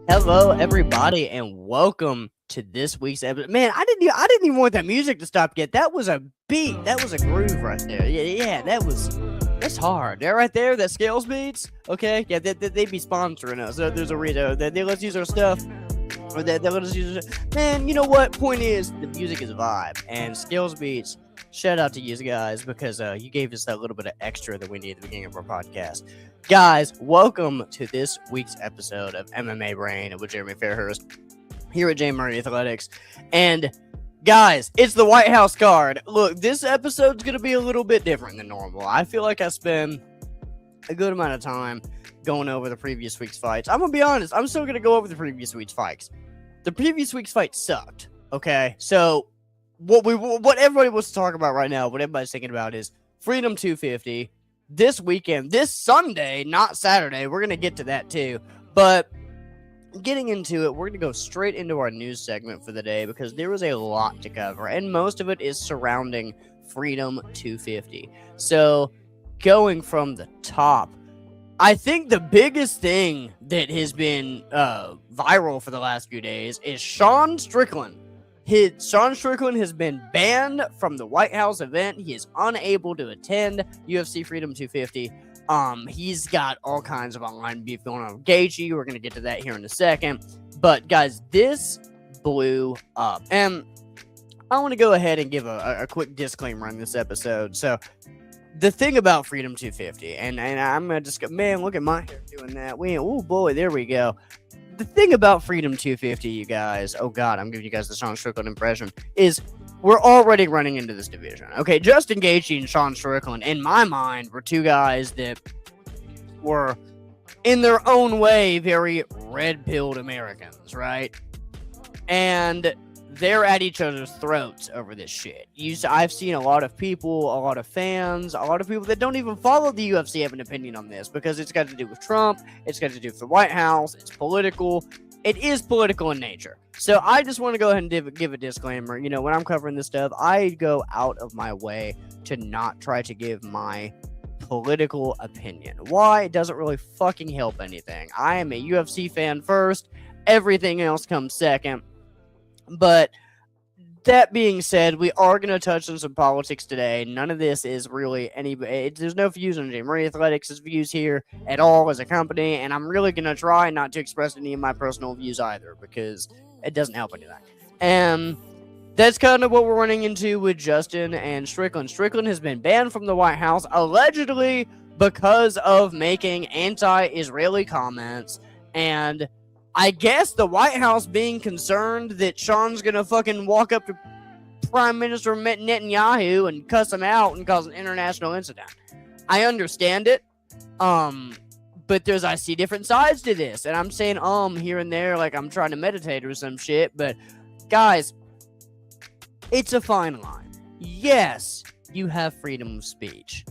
Hello, everybody, and welcome to this week's episode. Man, I didn't even want that music to stop yet. That was a beat. That was a groove right there. Yeah, that's hard. That right there, that Scales Beats. Okay, yeah, they'd be sponsoring us. There's a reason they let us use our stuff. Or they let us use it. Man, you know what? Point is, the music is a vibe, and Scales Beats. Shout out to you guys because you gave us that little bit of extra that we need at the beginning of our podcast. Guys, welcome to this week's episode of MMA Brain with Jeremy Fairhurst here at Jmurrayathletics. And guys, it's the White House card. Look, this episode's going to be a little bit different than normal. I feel like I spend a good amount of time going over the previous week's fights. I'm going to be honest, I'm still going to go over the previous week's fights. The previous week's fight sucked, okay? So what everybody wants to talk about right now, what everybody's thinking about is Freedom 250 this weekend, this Sunday, not Saturday. We're going to get to that too. But getting into it, we're going to go straight into our news segment for the day because there was a lot to cover, and most of it is surrounding Freedom 250. So going from the top, I think the biggest thing that has been viral for the last few days is Sean Strickland. Sean Strickland has been banned from the White House event. He is unable to attend UFC Freedom 250. He's got all kinds of online beef going on with Gaethje. We're going to get to that here in a second. But, guys, this blew up. And I want to go ahead and give a quick disclaimer on this episode. So, the thing about Freedom 250, and I'm going to just go, man, look at my hair doing that. Oh, boy, there we go. The thing about Freedom 250, you guys, oh god, I'm giving you guys the Sean Strickland impression, is we're already running into this division. Okay, Justin Gaethje and Sean Strickland, in my mind, were two guys that were, in their own way, very red-pilled Americans, right? And they're at each other's throats over this shit. I've seen a lot of people, a lot of fans, a lot of people that don't even follow the UFC have an opinion on this because it's got to do with Trump, it's got to do with the White House, it's political. It is political in nature. So I just want to go ahead and give a disclaimer. You know, when I'm covering this stuff, I go out of my way to not try to give my political opinion. Why? It doesn't really fucking help anything. I am a UFC fan first, everything else comes second. But that being said, we are going to touch on some politics today. None of this is really there's no views on Jmurrayathletics' views here at all as a company, and I'm really going to try not to express any of my personal views either because it doesn't help anything. And that's kind of what we're running into with Justin and Strickland. Strickland has been banned from the White House allegedly because of making anti-Israeli comments, and I guess the White House being concerned that Sean's gonna fucking walk up to Prime Minister Netanyahu and cuss him out and cause an international incident. I understand it, but I see different sides to this, and I'm saying here and there like I'm trying to meditate or some shit, but guys, it's a fine line. Yes, you have freedom of speech.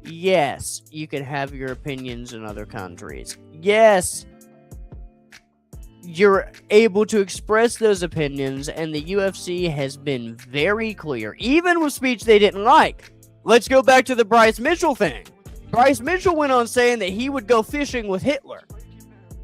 Yes, you can have your opinions in other countries. Yes, you're able to express those opinions, and the UFC has been very clear, even with speech they didn't like. Let's go back to the Bryce Mitchell thing. Bryce Mitchell went on saying that he would go fishing with Hitler.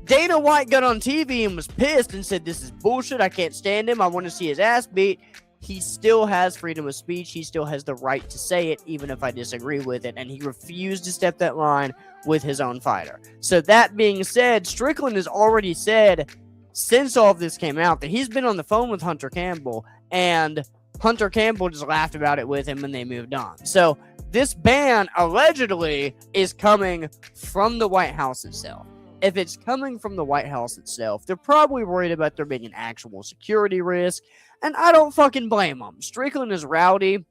Dana White got on TV and was pissed and said, this is bullshit, I can't stand him, I want to see his ass beat. He still has freedom of speech, he still has the right to say it, even if I disagree with it, and he refused to step that line with his own fighter. So that being said, Strickland has already said, since all of this came out, that he's been on the phone with Hunter Campbell, and Hunter Campbell just laughed about it with him and they moved on. So this ban allegedly is coming from the White House itself. If it's coming from the White House itself, they're probably worried about there being an actual security risk, and I don't fucking blame them. Strickland is rowdy,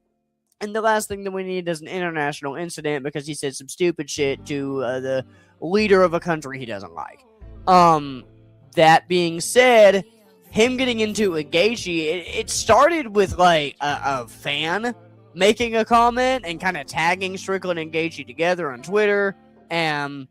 and the last thing that we need is an international incident because he said some stupid shit to the leader of a country he doesn't like. That being said, him getting into a Gaethje, it started with like a fan making a comment and kind of tagging Strickland and Gaethje together on Twitter and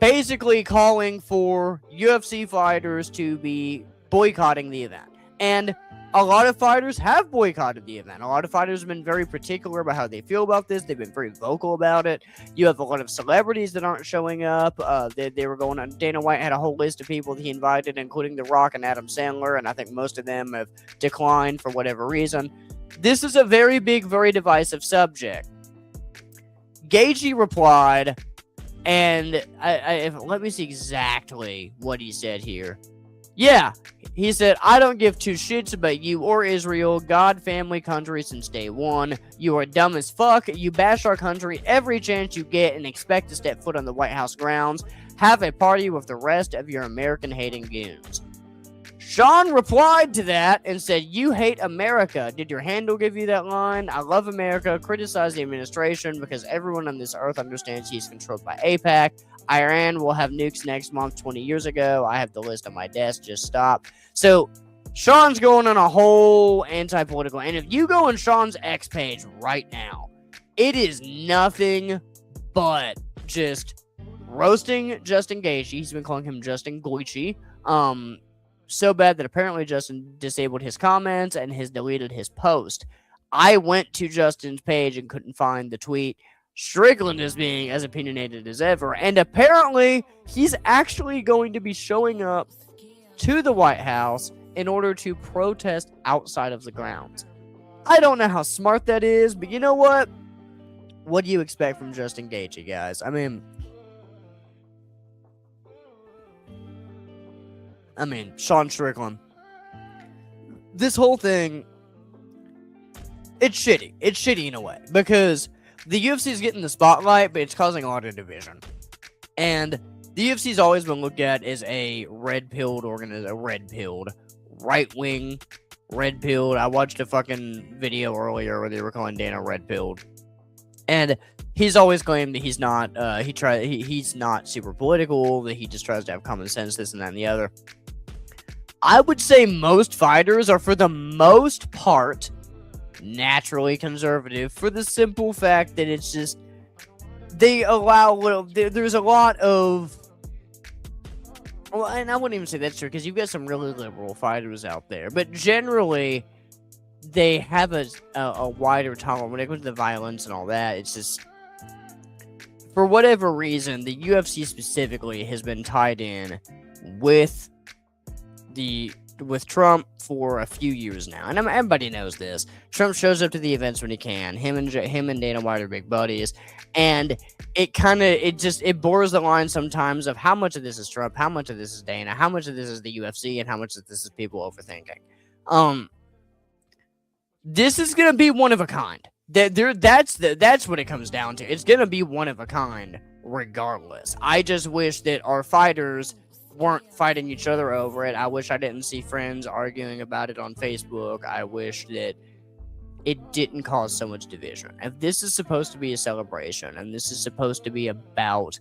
basically calling for UFC fighters to be boycotting the event. And a lot of fighters have boycotted the event. A lot of fighters have been very particular about how they feel about this. They've been very vocal about it. You have a lot of celebrities that aren't showing up. They were going on. Dana White had a whole list of people that he invited, including The Rock and Adam Sandler, and I think most of them have declined for whatever reason. This is a very big, very divisive subject. Gaethje replied, and let me see exactly what he said here. Yeah, he said, I don't give two shits about you or Israel, God, family, country since day one. You are dumb as fuck. You bash our country every chance you get and expect to step foot on the White House grounds. Have a party with the rest of your American-hating goons. Sean replied to that and said, you hate America. Did your handle give you that line? I love America. Criticize the administration because everyone on this earth understands he's controlled by AIPAC. Iran will have nukes next month 20 years ago. I have the list on my desk. Just stop. So Sean's going on a whole anti-political. And if you go on Sean's X page right now, it is nothing but just roasting Justin Gaethje. He's been calling him Justin Gaethje. So bad that apparently Justin disabled his comments and has deleted his post. I went to Justin's page and couldn't find the tweet. Strickland is being as opinionated as ever, and apparently he's actually going to be showing up to the White House in order to protest outside of the grounds. I don't know how smart that is, but you know what? What do you expect from Justin Gaethje, guys? I mean, Sean Strickland. This whole thing, it's shitty. It's shitty in a way, because the UFC is getting the spotlight, but it's causing a lot of division. And the UFC has always been looked at as a red-pilled right-wing red-pilled. I watched a fucking video earlier where they were calling Dana red-pilled. And he's always claimed that he's not, he's not super political, that he just tries to have common sense, this and that and the other. I would say most fighters are, for the most part, naturally conservative, for the simple fact that it's just, they allow, there's a lot of, well, and I wouldn't even say that's true, because you've got some really liberal fighters out there, but generally, they have a wider tolerance when it comes to the violence and all that. It's just, for whatever reason, the UFC specifically has been tied in with Trump for a few years now, and everybody knows this. Trump shows up to the events when he can. Him and Dana White are big buddies, and it blurs the line sometimes of how much of this is Trump, how much of this is Dana, how much of this is the UFC, and how much of this is people overthinking. This is gonna be one of a kind. That's what it comes down to. It's gonna be one of a kind, regardless. I just wish that our fighters weren't fighting each other over it. I wish I didn't see friends arguing about it on Facebook. I wish that it didn't cause so much division. If this is supposed to be a celebration, and this is supposed to be about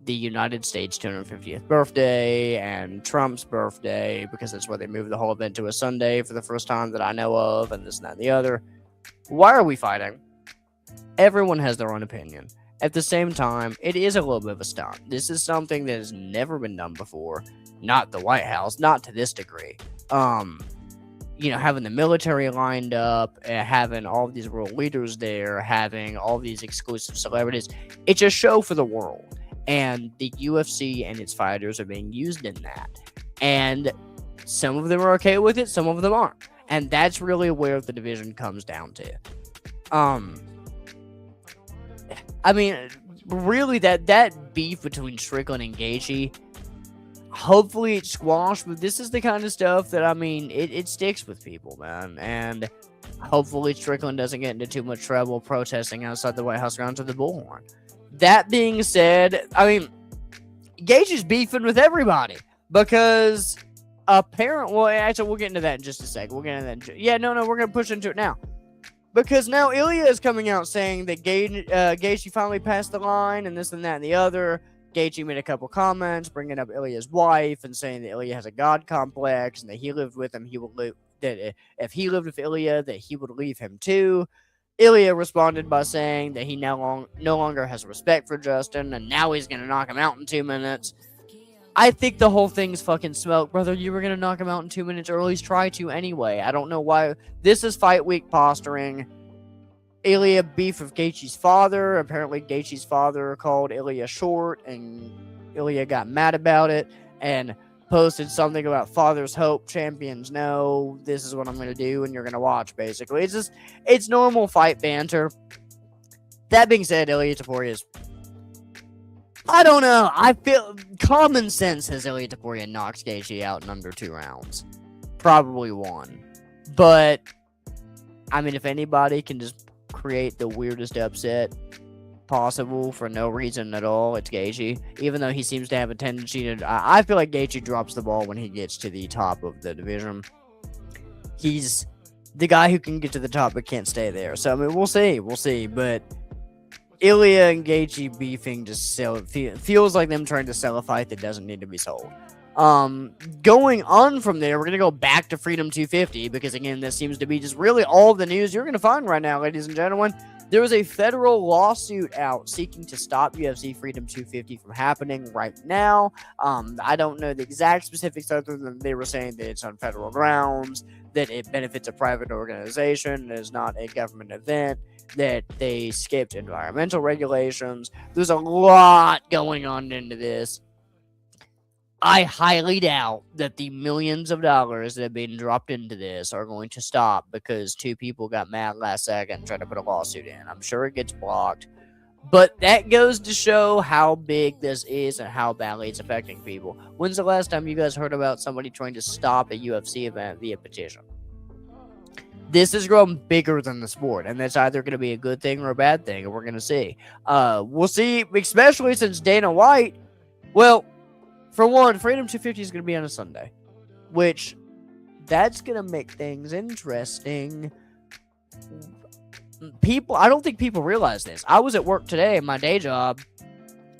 the United States 250th birthday and Trump's birthday, because that's why they moved the whole event to a Sunday for the first time that I know of, and this and that and the other, why are we fighting? Everyone has their own opinion. At the same time, it is a little bit of a stunt. This is something that has never been done before. Not the White House, not to this degree. Having the military lined up, having all these world leaders there, having all these exclusive celebrities. It's a show for the world. And the UFC and its fighters are being used in that. And some of them are okay with it, some of them aren't. And that's really where the division comes down to. Really, that beef between Strickland and Gaethje, hopefully it's squashed, but this is the kind of stuff that, it sticks with people, man. And hopefully Strickland doesn't get into too much trouble protesting outside the White House grounds with the bullhorn. That being said, Gaethje's beefing with everybody, because apparently, well, actually, we'll get into that in just a second. We're going to push into it now. Because now Ilia is coming out saying that Gaethje finally passed the line and this and that and the other. Gaethje made a couple comments bringing up Ilia's wife and saying that Ilia has a god complex and that he lived with him. That if he lived with Ilia, that he would leave him too. Ilia responded by saying that he no longer has respect for Justin, and now he's going to knock him out in 2 minutes. I think the whole thing's fucking smoke, brother. You were going to knock him out in 2 minutes, or at least try to anyway. I don't know why. This is fight week posturing. Ilia beef with Gaethje's father. Apparently, Gaethje's father called Ilia short, and Ilia got mad about it and posted something about father's hope, champions know, this is what I'm going to do, and you're going to watch, basically. It's normal fight banter. That being said, Ilia Topuria is, I don't know, I feel, common sense says Ilia Topuria knocks Gaethje out in under 2 rounds. Probably 1. But, I mean, if anybody can just create the weirdest upset possible for no reason at all, it's Gaethje. Even though he seems to have a tendency to, I feel like Gaethje drops the ball when he gets to the top of the division. He's the guy who can get to the top but can't stay there. So I mean, we'll see. But Ilia and Gaethje beefing just feels like them trying to sell a fight that doesn't need to be sold. Going on from there, we're gonna go back to Freedom 250 because again, this seems to be just really all the news you're gonna find right now, ladies and gentlemen. There was a federal lawsuit out seeking to stop UFC Freedom 250 from happening right now. I don't know the exact specifics other than they were saying that it's on federal grounds, that it benefits a private organization, it is not a government event, that they skipped environmental regulations. There's a lot going on into this. I highly doubt that the millions of dollars that have been dropped into this are going to stop because 2 people got mad last second and tried to put a lawsuit in. I'm sure it gets blocked. But that goes to show how big this is and how badly it's affecting people. When's the last time you guys heard about somebody trying to stop a UFC event via petition? This has grown bigger than the sport, and that's either going to be a good thing or a bad thing, and we're going to see. We'll see, especially since Dana White, well, for one, Freedom 250 is going to be on a Sunday, which that's going to make things interesting. I don't think people realize this. I was at work today in my day job,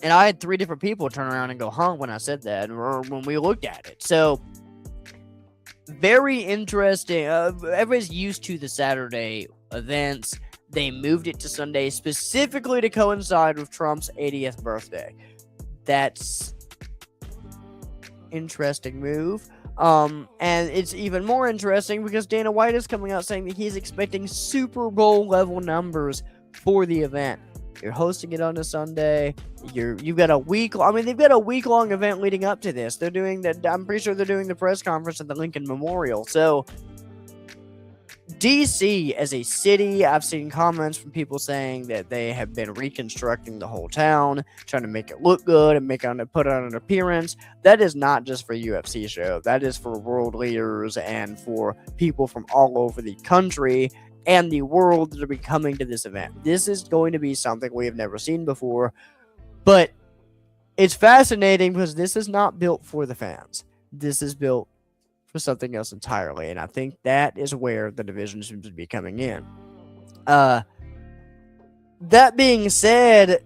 and I had 3 different people turn around and go, huh, when I said that, or when we looked at it. So, very interesting. Everybody's used to the Saturday events. They moved it to Sunday specifically to coincide with Trump's 80th birthday. That's interesting move. And it's even more interesting because Dana White is coming out saying that he's expecting Super Bowl level numbers for the event. You're hosting it on a Sunday. You've got a week. I mean, they've got a week-long event leading up to this. They're doing that. I'm pretty sure they're doing the press conference at the Lincoln Memorial. So, DC as a city, I've seen comments from people saying that they have been reconstructing the whole town, trying to make it look good and put on an appearance. That is not just for UFC show. That is for world leaders and for people from all over the country and the world that will be coming to this event. This is going to be something we have never seen before, but it's fascinating because this is not built for the fans. This is built for something else entirely, and I think that is where the division seems to be coming in. That being said,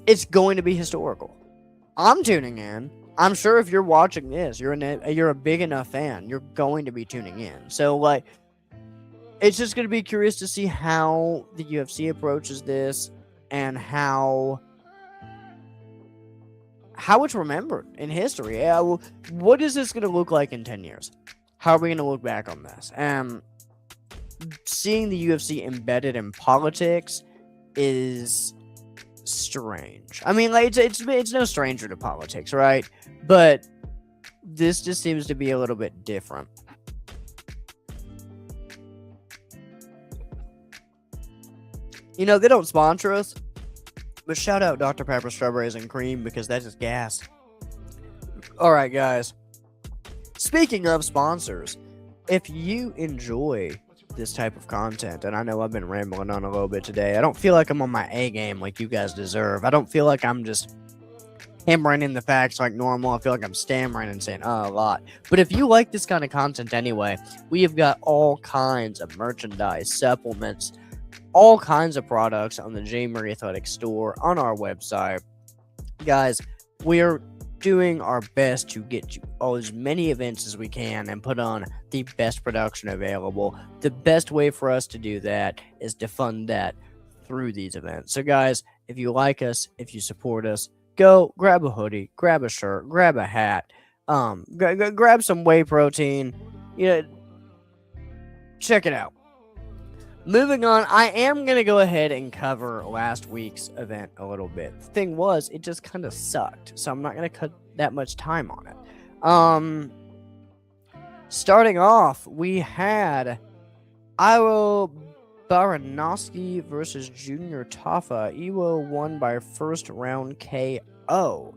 it's going to be historical. I'm tuning in. I'm sure if you're watching this, you're a big enough fan, you're going to be tuning in. So, like, it's just going to be curious to see how the UFC approaches this and how it's remembered in history. What is this going to look like in 10 years? How are we going to look back on this? Seeing the UFC embedded in politics is strange. I mean, like, it's no stranger to politics, right? But this just seems to be a little bit different. You know, they don't sponsor us, but shout out Dr. Pepper Strawberries and Cream because that is gas. Alright, guys. Speaking of sponsors, if you enjoy this type of content, and I know I've been rambling on a little bit today, I don't feel like I'm on my A game like you guys deserve. I don't feel like I'm just hammering in the facts like normal. I feel like I'm stammering and saying a lot. But if you like this kind of content anyway, we have got all kinds of merchandise, supplements, all kinds of products on the Jmurrayathletics store on our website. Guys, we're doing our best to get you as many events as we can and put on the best production available. The best way for us to do that is to fund that through these events. So guys, if you like us, if you support us, go grab a hoodie, grab a shirt, grab a hat, grab some whey protein. Check it out. Moving on, I am going to go ahead and cover last week's event a little bit. The thing was, it just kind of sucked, so I'm not going to cut that much time on it. Starting off, we had Iwo Baranowski versus Junior Tafa. Iwo won by first round KO.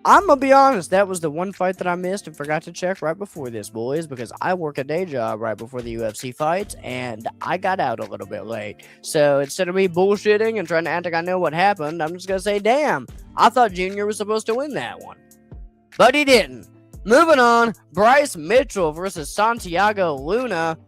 I'm going to be honest, that was the one fight that I missed and forgot to check right before this, boys, because I work a day job right before the UFC fights, and I got out a little bit late. So instead of me bullshitting and trying to act like I know what happened, I'm just going to say, damn, I thought Junior was supposed to win that one. But he didn't. Moving on, Bryce Mitchell versus Santiago Luna.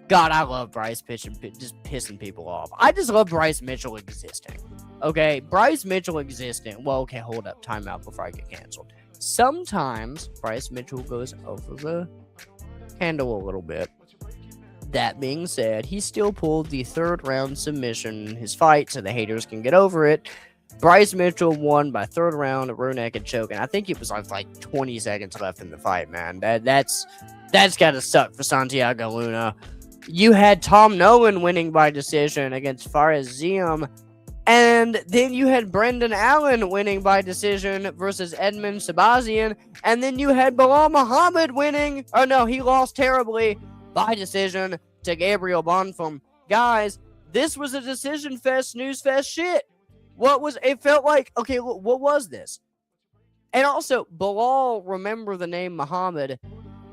God, I love Bryce pitching, just pissing people off. I just love Bryce Mitchell existing. Okay, Bryce Mitchell existing. Well, okay, hold up. Time out before I get canceled. Sometimes Bryce Mitchell goes over the handle a little bit. That being said, he still pulled the third round submission in his fight so the haters can get over it. Bryce Mitchell won by third round, a rear naked choke, and I think it was like 20 seconds left in the fight, man. That's gotta suck for Santiago Luna. You had Tom Nolan winning by decision against Ziam. And then you had Brendan Allen winning by decision versus Edmen Shahbazyan. And then you had Belal Muhammad winning. Oh, no, he lost terribly by decision to Gabriel Bonfim. Guys, this was a decision fest, snooze fest shit. It felt like, okay, what was this? And also, Belal, remember the name Muhammad,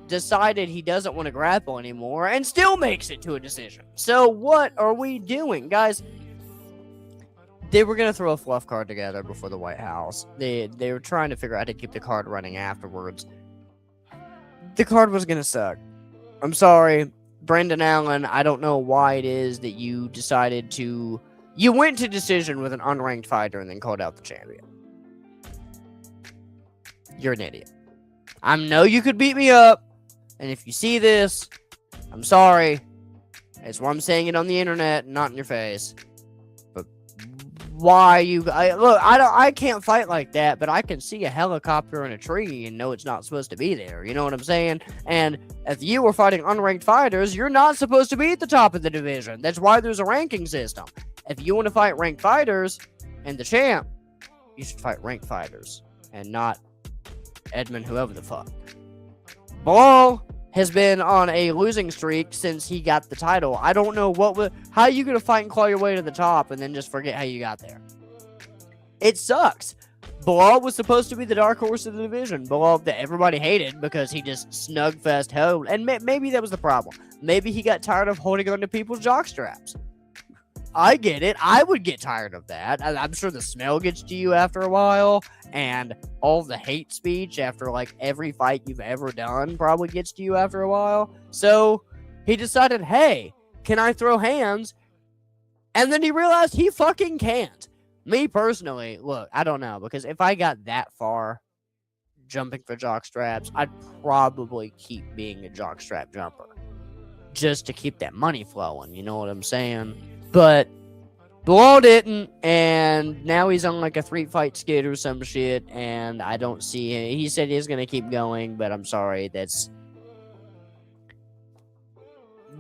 decided he doesn't want to grapple anymore and still makes it to a decision. So what are we doing, guys? They were going to throw a fluff card together before the White House. They were trying to figure out how to keep the card running afterwards. The card was going to suck. I'm sorry, Brendan Allen, I don't know why it is that you decided to... You went to decision with an unranked fighter and then called out the champion. You're an idiot. I know you could beat me up, and if you see this, I'm sorry. That's why I'm saying it on the internet, not in your face. Why you... I can't fight like that, but I can see a helicopter in a tree and know it's not supposed to be there. You know what I'm saying? And if you were fighting unranked fighters, you're not supposed to be at the top of the division. That's why there's a ranking system. If you want to fight ranked fighters and the champ, you should fight ranked fighters and not Edmen, whoever the fuck. Belal has been on a losing streak since he got the title. I don't know how you gonna fight and claw your way to the top and then just forget how you got there. It sucks. Belal was supposed to be the dark horse of the division. Belal that everybody hated because he just snugfest held, and maybe that was the problem. Maybe he got tired of holding on to people's jock straps. I get it. I would get tired of that. I'm sure the smell gets to you after a while, and all the hate speech after like every fight you've ever done probably gets to you after a while. So he decided, hey, can I throw hands? And then he realized he fucking can't. Me personally, look, I don't know, because if I got that far jumping for jock straps, I'd probably keep being a jock strap jumper just to keep that money flowing. You know what I'm saying? But Belal didn't, and now he's on like a 3-fight skid or some shit, and I don't see him. He said he's going to keep going, but I'm sorry,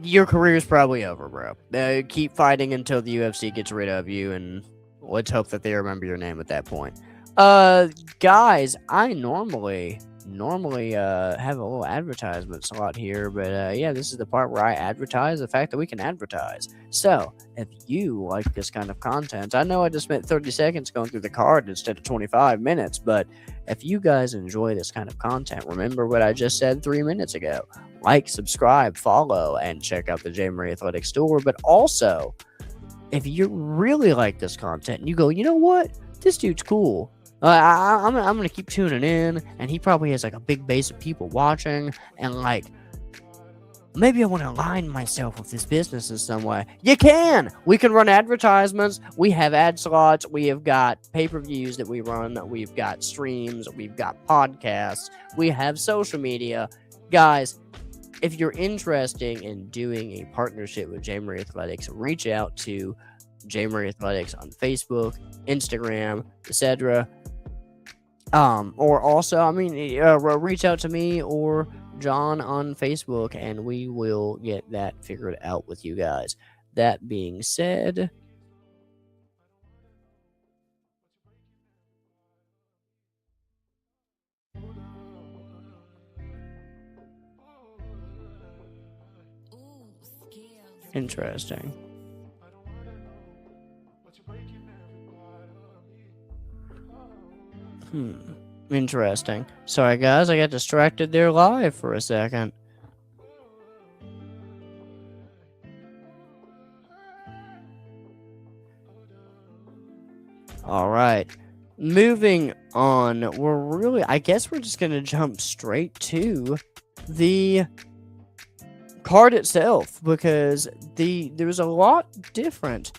your career's probably over, bro. Keep fighting until the UFC gets rid of you, and let's hope that they remember your name at that point. Guys, I normally have a little advertisement slot here, but yeah, this is the part where I advertise the fact that we can advertise. So if you like this kind of content, I know I just spent 30 seconds going through the card instead of 25 minutes, but if you guys enjoy this kind of content, remember what I just said 3 minutes ago. Like, subscribe, follow, and check out the Jmurrayathletics store. But also, if you really like this content and you go, you know what, this dude's cool, I'm gonna keep tuning in, and he probably has like a big base of people watching, and like maybe I want to align myself with this business in some way. You can. We can run advertisements. We have ad slots. We have got pay-per-views that we run. We've got streams. We've got podcasts. We have social media. Guys, if you're interested in doing a partnership with Jmurrayathletics, reach out to Jmurrayathletics on Facebook, Instagram, etc. Or also, reach out to me or John on Facebook, and we will get that figured out with you guys. That being said, interesting. Interesting. Sorry, guys, I got distracted there live for a second. All right. Moving on, I guess we're just going to jump straight to the card itself, because there's a lot different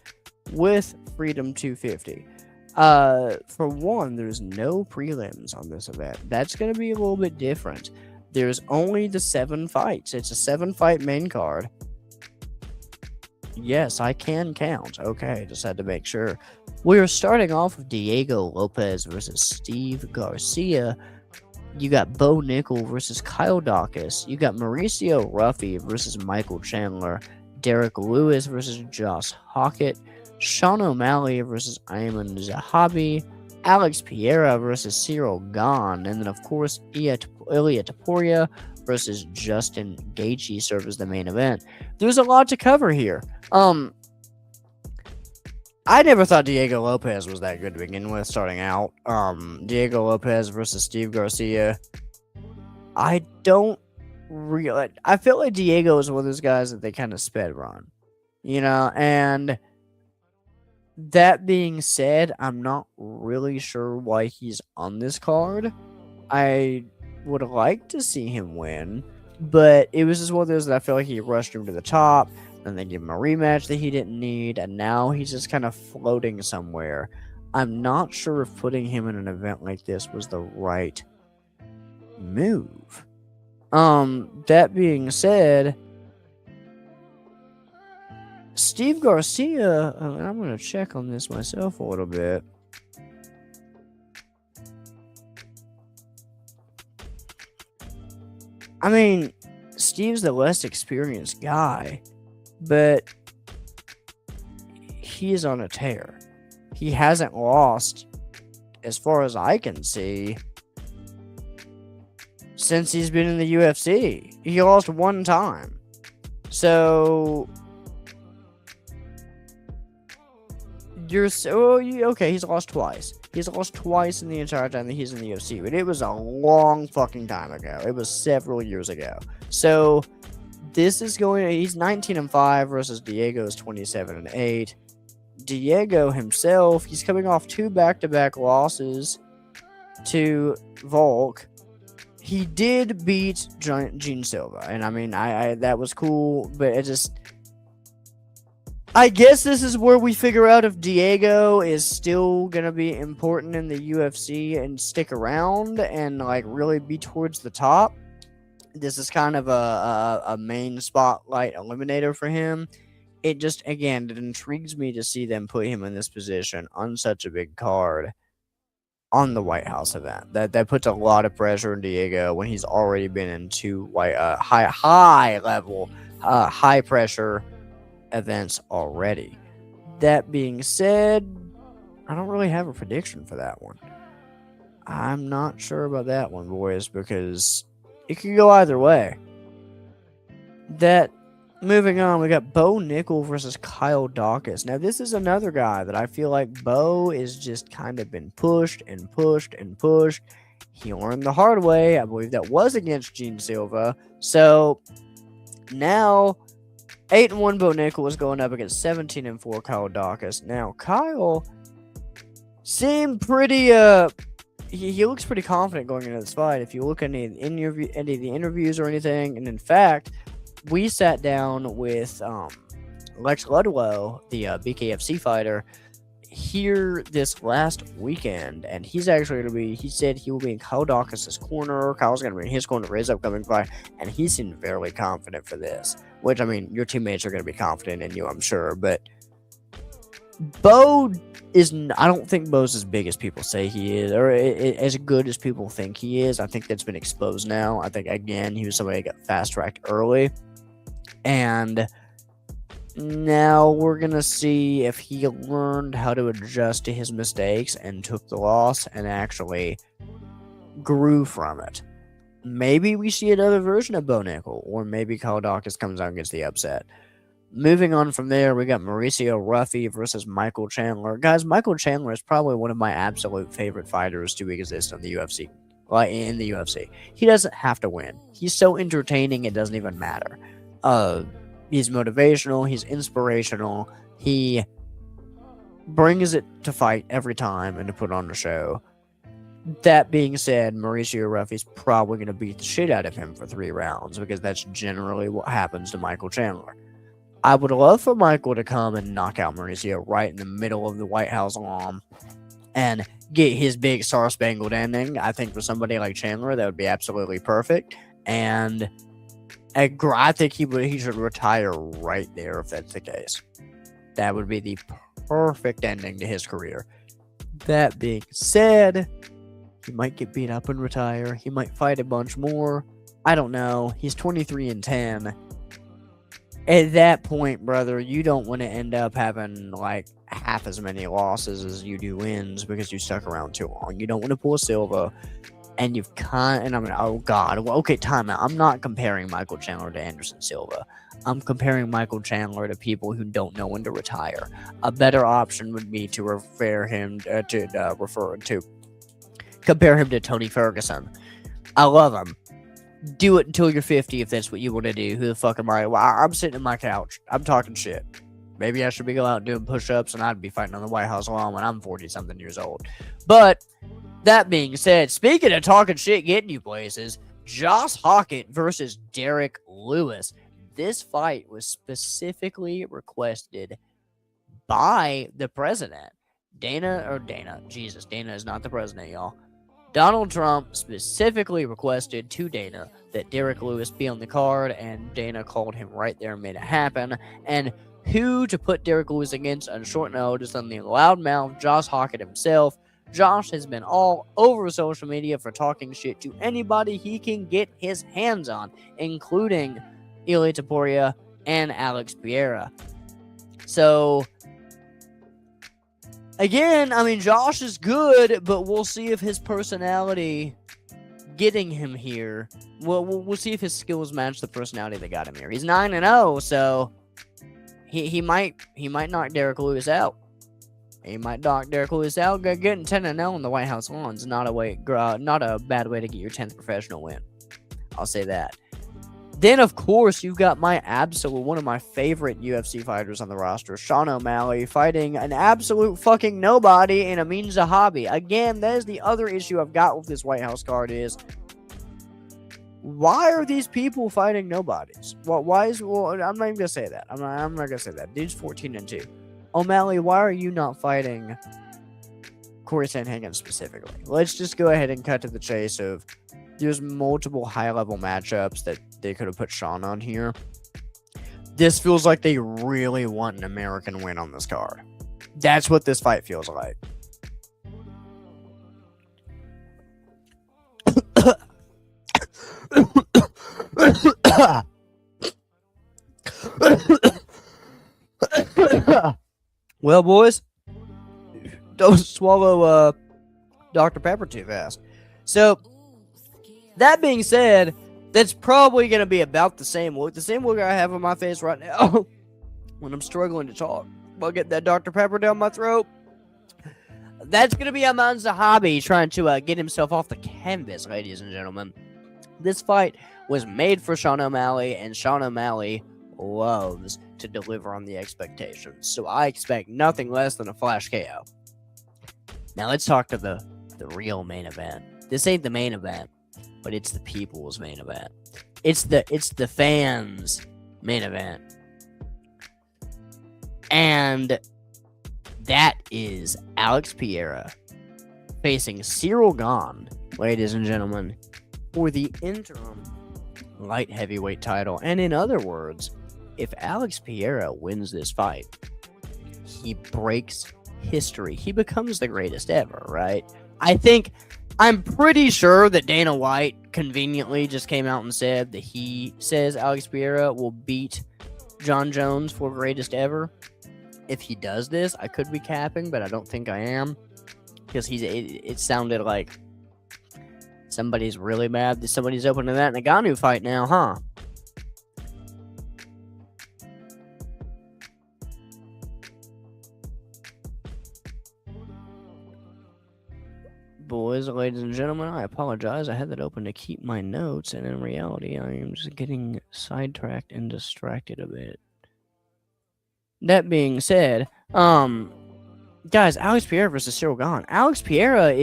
with Freedom 250. For one, there's no prelims on this event. That's going to be a little bit different. There's only the 7 fights. It's a 7-fight main card. Yes, I can count. Okay, just had to make sure. We are starting off with Diego Lopez versus Steve Garcia. You got Bo Nickel versus Kyle Dawkins. You got Mauricio Ruffy versus Michael Chandler. Derek Lewis versus Josh Hockett. Sean O'Malley versus Ayman Zahabi, Alex Pereira versus Cyril Gahn, and then of course Ilia Topuria versus Justin Gaethje serve as the main event. There's a lot to cover here. I never thought Diego Lopez was that good to begin with starting out. Diego Lopez versus Steve Garcia. I feel like Diego is one of those guys that they kind of sped run, and that being said, I'm not really sure why he's on this card. I would like to see him win, but it was just one of those that I feel like he rushed him to the top, then they give him a rematch that he didn't need, and now he's just kind of floating somewhere. I'm not sure if putting him in an event like this was the right move. That being said, Steve Garcia, and I'm going to check on this myself a little bit. I mean, Steve's the less experienced guy, but he is on a tear. He hasn't lost, as far as I can see, since he's been in the UFC. He lost one time. So okay, he's lost twice. He's lost twice in the entire time that he's in the UFC, but it was a long fucking time ago. It was several years ago. So he's 19-5 versus Diego's 27-8. Diego himself, he's coming off 2 back-to-back losses to Volk. He did beat Gene Silva, and I mean, that was cool, but it just, I guess this is where we figure out if Diego is still going to be important in the UFC and stick around and like really be towards the top. This is kind of a main spotlight eliminator for him. It just, again, it intrigues me to see them put him in this position on such a big card on the White House event. That puts a lot of pressure on Diego when he's already been in 2 high level, high pressure events already. That being said, I don't really have a prediction for that one. I'm not sure about that one, boys, because it could go either way. Moving on, we got Bo Nickel versus Kyle Dawkins. Now, this is another guy that I feel like Bo is just kind of been pushed and pushed and pushed. He learned the hard way. I believe that was against Gene Silva. So, now 8-1 Bo Nickel is going up against 17-4 Kyle Dawkins. Now, Kyle seemed pretty, he looks pretty confident going into this fight. If you look at any of the interviews or anything, and in fact, we sat down with Lex Ludlow, the BKFC fighter, here this last weekend, and he's actually going to be, he said he will be in Kyle Dawkins' corner. Kyle's going to be in his corner for his upcoming fight, and he seemed very confident for this, which, I mean, your teammates are going to be confident in you, I'm sure, but Bo I don't think Bo's as big as people say he is, or as good as people think he is. I think that's been exposed now. I think, again, he was somebody that got fast-tracked early, and now we're going to see if he learned how to adjust to his mistakes and took the loss and actually grew from it. Maybe we see another version of Bo Nickel, or maybe Kyle Dawkins comes out and gets the upset. Moving on from there, we got Mauricio Ruffy versus Michael Chandler. Guys, Michael Chandler is probably one of my absolute favorite fighters to exist in the UFC. He doesn't have to win. He's so entertaining, it doesn't even matter. He's motivational, he's inspirational, he brings it to fight every time and to put on the show. That being said, Mauricio Ruffy's probably going to beat the shit out of him for 3 rounds, because that's generally what happens to Michael Chandler. I would love for Michael to come and knock out Mauricio right in the middle of the White House lawn and get his big star-spangled ending. I think for somebody like Chandler, that would be absolutely perfect, and I think he should retire right there if that's the case. That would be the perfect ending to his career. That being said, he might get beat up and retire. He might fight a bunch more. I don't know. He's 23-10. At that point, brother, you don't want to end up having like half as many losses as you do wins because you stuck around too long. You don't want to pull Silva. And oh God, well, okay, time out. I'm not comparing Michael Chandler to Anderson Silva. I'm comparing Michael Chandler to people who don't know when to retire. A better option would be to compare him to Tony Ferguson. I love him. Do it until you're 50 if that's what you want to do. Who the fuck am I? Well, I'm sitting in my couch. I'm talking shit. Maybe I should be going out doing push-ups, and I'd be fighting on the White House lawn when I'm 40-something years old. But that being said, speaking of talking shit, getting you places, Josh Hockett versus Derek Lewis. This fight was specifically requested by the president. Dana is not the president, y'all. Donald Trump specifically requested to Dana that Derek Lewis be on the card, and Dana called him right there and made it happen. And who to put Derek Lewis against on short notice than the loudmouth Josh Hockett himself. Josh has been all over social media for talking shit to anybody he can get his hands on, including Ilia Topuria and Alex Pereira. So, again, I mean, Josh is good, but we'll see if his personality getting him here, we'll see if his skills match the personality that got him here. He's 9-0, so he might knock Derek Lewis out. He might knock Derek Lewis out. Getting 10-0 in the White House lawn is not a bad way to get your 10th professional win. I'll say that. Then, of course, you've got one of my favorite UFC fighters on the roster, Sean O'Malley, fighting an absolute fucking nobody in Amin Zahabi. Again, that is the other issue I've got with this White House card is, why are these people fighting nobodies? I'm not even going to say that. I'm not going to say that. Dude's 14-2. O'Malley, why are you not fighting Corey Sandhagen specifically? Let's just go ahead and cut to the chase of, there's multiple high-level matchups that they could have put Sean on here. This feels like they really want an American win on this card. That's what this fight feels like. Well, boys, don't swallow Dr. Pepper too fast. So, that being said, that's probably going to be about the same look. The same look I have on my face right now when I'm struggling to talk. I'll get that Dr. Pepper down my throat. That's going to be Amin Zahabi trying to get himself off the canvas, ladies and gentlemen. This fight was made for Sean O'Malley, and Sean O'Malley loves to deliver on the expectations. So I expect nothing less than a flash KO. Now let's talk to the real main event. This ain't the main event, but it's the people's main event. It's the fans main event. And that is Alex Pereira facing Ciryl Gane, ladies and gentlemen, for the interim light heavyweight title. And in other words, if Alex Pereira wins this fight, he breaks history. He becomes the greatest ever, right? I'm pretty sure that Dana White conveniently just came out and said that he says Alex Pereira will beat John Jones for greatest ever. If he does this, I could be capping, but I don't think I am, because it sounded like somebody's really mad that somebody's opening that Ngannou fight now, huh? Boys, ladies and gentlemen, I apologize. I had that open to keep my notes, and in reality, I am just getting sidetracked and distracted a bit. That being said, guys, Alex Pereira versus Ciryl Gane. Alex Pereira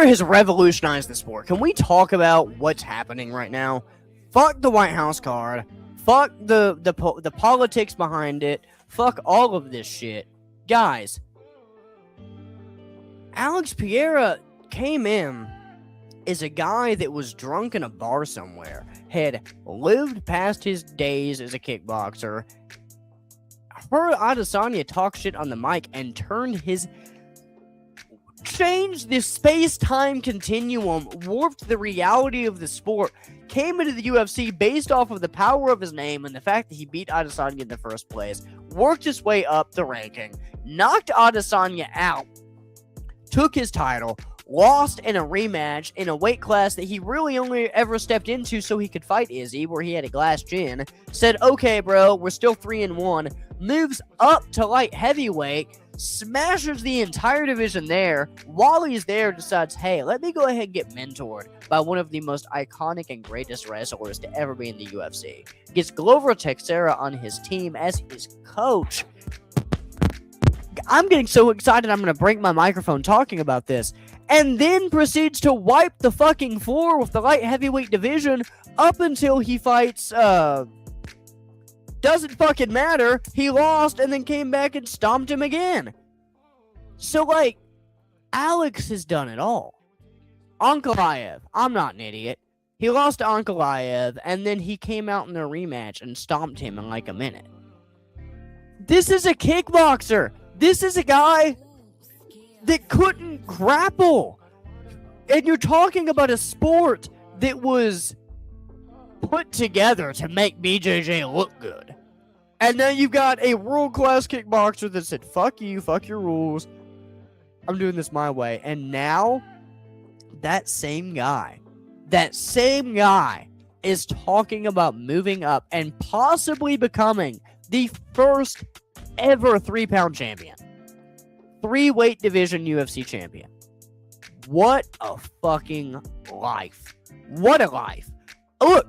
has revolutionized the sport. Can we talk about what's happening right now? Fuck the White House card. Fuck the politics behind it. Fuck all of this shit. Guys, Alex Pereira came in as a guy that was drunk in a bar somewhere, had lived past his days as a kickboxer, heard Adesanya talk shit on the mic, and changed the space-time continuum, warped the reality of the sport, came into the UFC based off of the power of his name and the fact that he beat Adesanya in the first place, worked his way up the ranking, knocked Adesanya out, took his title, lost in a rematch in a weight class that he really only ever stepped into so he could fight Izzy, where he had a glass chin, said, okay, bro, we're still 3-1, moves up to light heavyweight, smashes the entire division there. While he's there, decides, hey, let me go ahead and get mentored by one of the most iconic and greatest wrestlers to ever be in the UFC. Gets Glover Teixeira on his team as his coach. I'm getting so excited I'm going to break my microphone talking about this. And then proceeds to wipe the fucking floor with the light heavyweight division up until he fights, doesn't fucking matter. He lost and then came back and stomped him again. So, Alex has done it all. Ankalaev, I'm not an idiot. He lost to Ankalaev, and then he came out in a rematch and stomped him in a minute. This is a kickboxer. This is a guy that couldn't grapple. And you're talking about a sport that was put together to make BJJ look good. And now you've got a world-class kickboxer that said, fuck you, fuck your rules. I'm doing this my way. And now, that same guy is talking about moving up and possibly becoming the first ever 3-pound champion. 3-weight division UFC champion. What a fucking life. What a life. Look,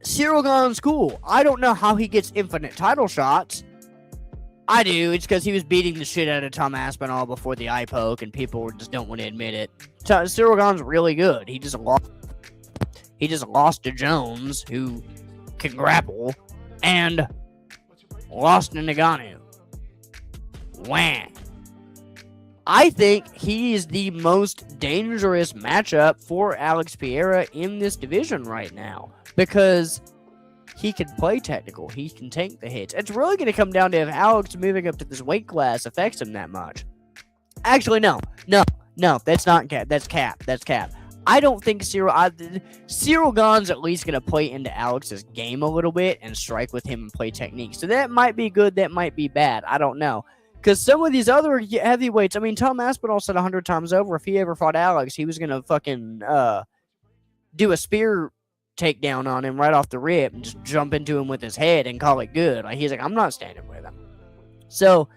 Ciryl Gane's cool. I don't know how he gets infinite title shots. I do. It's because he was beating the shit out of Tom Aspinall before the eye poke, and people just don't want to admit it. Ciryl Gane's really good. He just lost to Jones, who can grapple, and lost to Ngannou. Wham. I think he is the most dangerous matchup for Alex Pereira in this division right now, because he can play technical. He can take the hits. It's really going to come down to if Alex moving up to this weight class affects him that much. Actually, no, that's not cap. That's cap. I don't think Ciryl Gane's at least going to play into Alex's game a little bit and strike with him and play technique. So that might be good, that might be bad. I don't know. Because some of these other heavyweights, Tom Aspinall said 100 times over, if he ever fought Alex, he was going to fucking do a spear takedown on him right off the rip and just jump into him with his head and call it good. He's like, I'm not standing with him. So,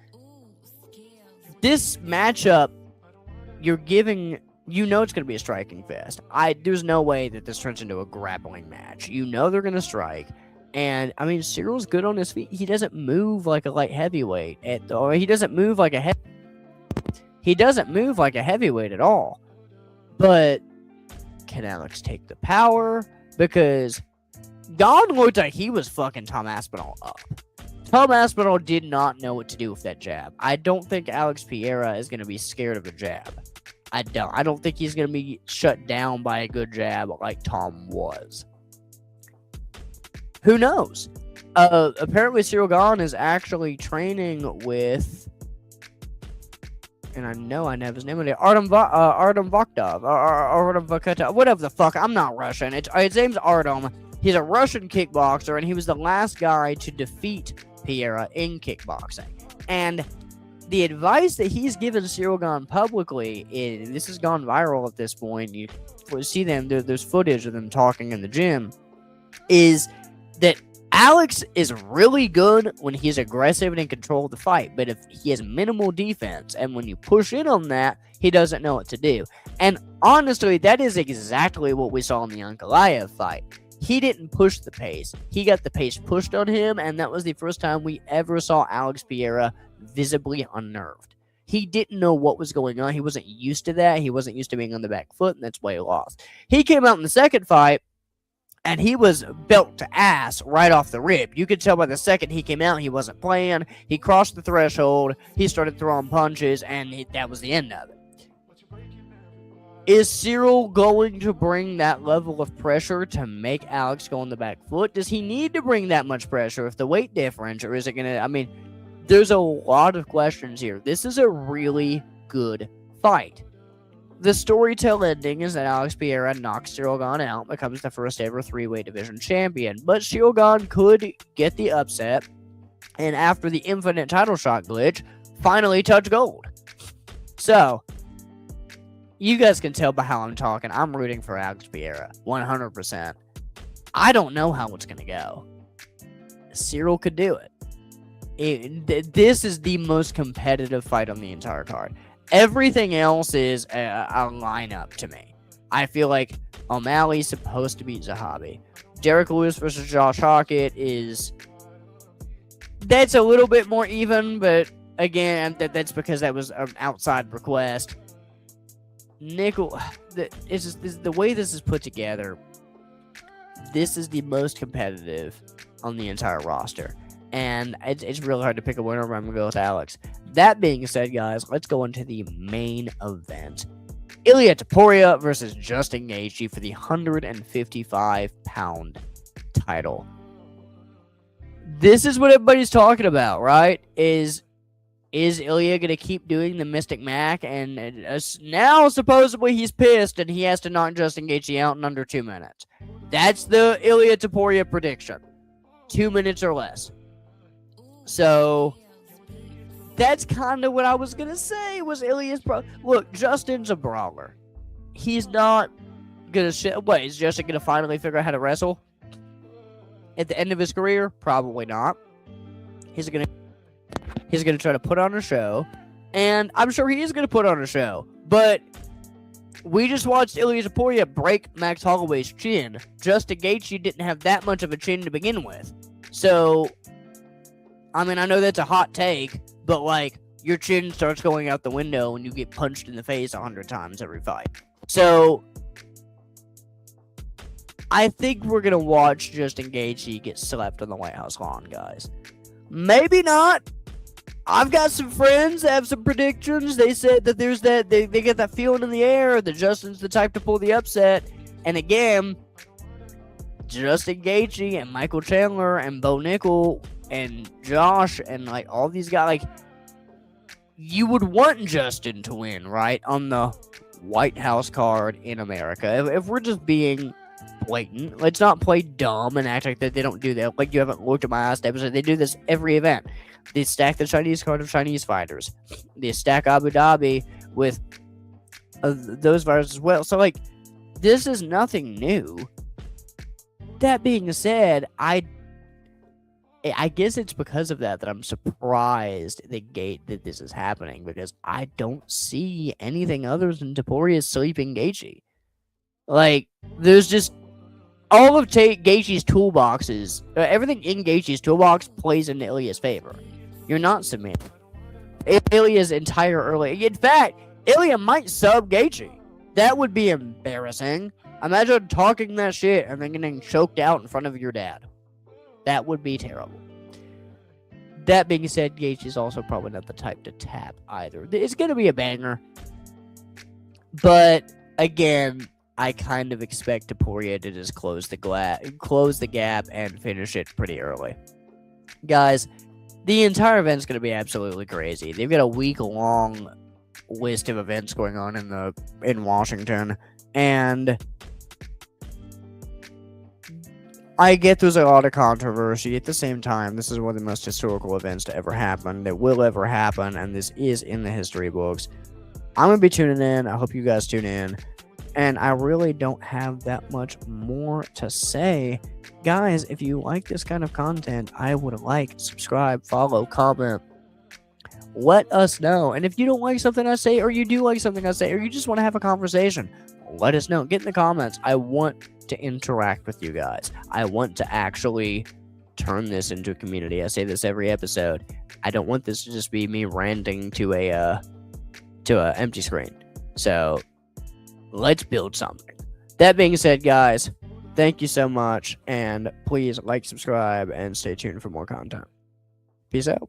this matchup, you're giving, it's going to be a striking fest. There's no way that this turns into a grappling match. They're going to strike. And, Cyril's good on his feet. He doesn't move like a light heavyweight. He doesn't move like a heavyweight at all. But can Alex take the power? because Gon looked like he was fucking Tom Aspinall up. Tom Aspinall did not know what to do with that jab. I don't think Alex Pereira is going to be scared of a jab. I don't think he's going to be shut down by a good jab like Tom was. Who knows? Apparently Cyril Gane is actually training with, and I know I have his name on it, Artem Vakhtov, Artem Vakhtov, whatever the fuck. I'm not Russian. His name's Artem. He's a Russian kickboxer, and he was the last guy to defeat Pereira in kickboxing. And the advice that he's given Cyril Gane publicly, this has gone viral at this point. You see them, there's footage of them talking in the gym, is that Alex is really good when he's aggressive and in control of the fight, but if he has minimal defense, and when you push in on that, he doesn't know what to do. And honestly, that is exactly what we saw in the Ankalaev fight. He didn't push the pace. He got the pace pushed on him, and that was the first time we ever saw Alex Pereira visibly unnerved. He didn't know what was going on. He wasn't used to that. He wasn't used to being on the back foot, and that's why he lost. He came out in the second fight, and he was belt to ass right off the rip. You could tell by the second he came out, he wasn't playing. He crossed the threshold. He started throwing punches, and that was the end of it. Is Cyril going to bring that level of pressure to make Alex go on the back foot? Does he need to bring that much pressure with the weight difference, or is it going to... I mean, there's a lot of questions here. This is a really good fight. The storytell ending is that Alex Pereira knocks Cyril Gane out, becomes the first ever 3-weight division champion. But Cyril Gane could get the upset, and after the infinite title shot glitch, finally touch gold. So, you guys can tell by how I'm talking. I'm rooting for Alex Pereira, 100%. I don't know how it's going to go. Cyril could do it. This is the most competitive fight on the entire card. Everything else is a lineup to me. I feel like O'Malley's supposed to beat Zahabi. Derek Lewis versus Josh Hockett that's a little bit more even, but again, that's because that was an outside request. The way this is put together, this is the most competitive on the entire roster. And it's really hard to pick a winner, but I'm going to go with Alex. That being said, guys, let's go into the main event. Ilia Topuria versus Justin Gaethje for the 155-pound title. This is what everybody's talking about, right? Is Ilia going to keep doing the Mystic Mac? And now, supposedly, he's pissed and he has to knock Justin Gaethje out in under 2 minutes. That's the Ilia Topuria prediction. 2 minutes or less. So, that's kind of what I was going to say was Ilia's Look, Justin's a brawler. He's not going to What, is Justin going to finally figure out how to wrestle? At the end of his career? Probably not. He's going to try to put on a show. And I'm sure he is going to put on a show. But we just watched Ilia Topuria break Max Holloway's chin. Justin Gaethje didn't have that much of a chin to begin with. So, I mean, I know that's a hot take, but, like, your chin starts going out the window when you get punched in the face 100 times every fight. So, I think we're going to watch Justin Gaethje get slapped on the White House lawn, guys. Maybe not. I've got some friends that have some predictions. They said that there's that, they get that feeling in the air that Justin's the type to pull the upset. And again, Justin Gaethje and Michael Chandler and Bo Nickel and Josh and, like, all these guys, like, you would want Justin to win, right? On the White House card in America. If we're just being blatant, let's not play dumb and act like that they don't do that. Like, you haven't looked at my last episode. They do this every event. They stack the Chinese card of Chinese fighters. They stack Abu Dhabi with those fighters as well. So, like, this is nothing new. That being said, I guess it's because of that I'm surprised that this is happening, because I don't see anything other than Topuria sleeping Gaethje. Like, there's just all of Gaethje's toolboxes, everything in Gaethje's toolbox plays into Ilia's favor. You're not submitting. Ilia's entire early. In fact, Ilia might sub Gaethje. That would be embarrassing. Imagine talking that shit and then getting choked out in front of your dad. That would be terrible. That being said, Gaethje is also probably not the type to tap either. It's going to be a banger. But, again, I kind of expect Topuria to just close the gap and finish it pretty early. Guys, the entire event's going to be absolutely crazy. They've got a week-long list of events going on in Washington, and I get there's a lot of controversy. At the same time, this is one of the most historical events to ever happen, that will ever happen, and this is in the history books. I'm going to be tuning in. I hope you guys tune in. And I really don't have that much more to say. Guys, if you like this kind of content, I would like, subscribe, follow, comment. Let us know. And if you don't like something I say, or you do like something I say, or you just want to have a conversation, let us know. Get in the comments. I want to interact with you guys. I want to actually turn this into a community. I say this every episode. I don't want this to just be me ranting to a empty screen. So let's build something. That being said, guys, thank you so much, and please like, subscribe, and stay tuned for more content. Peace out.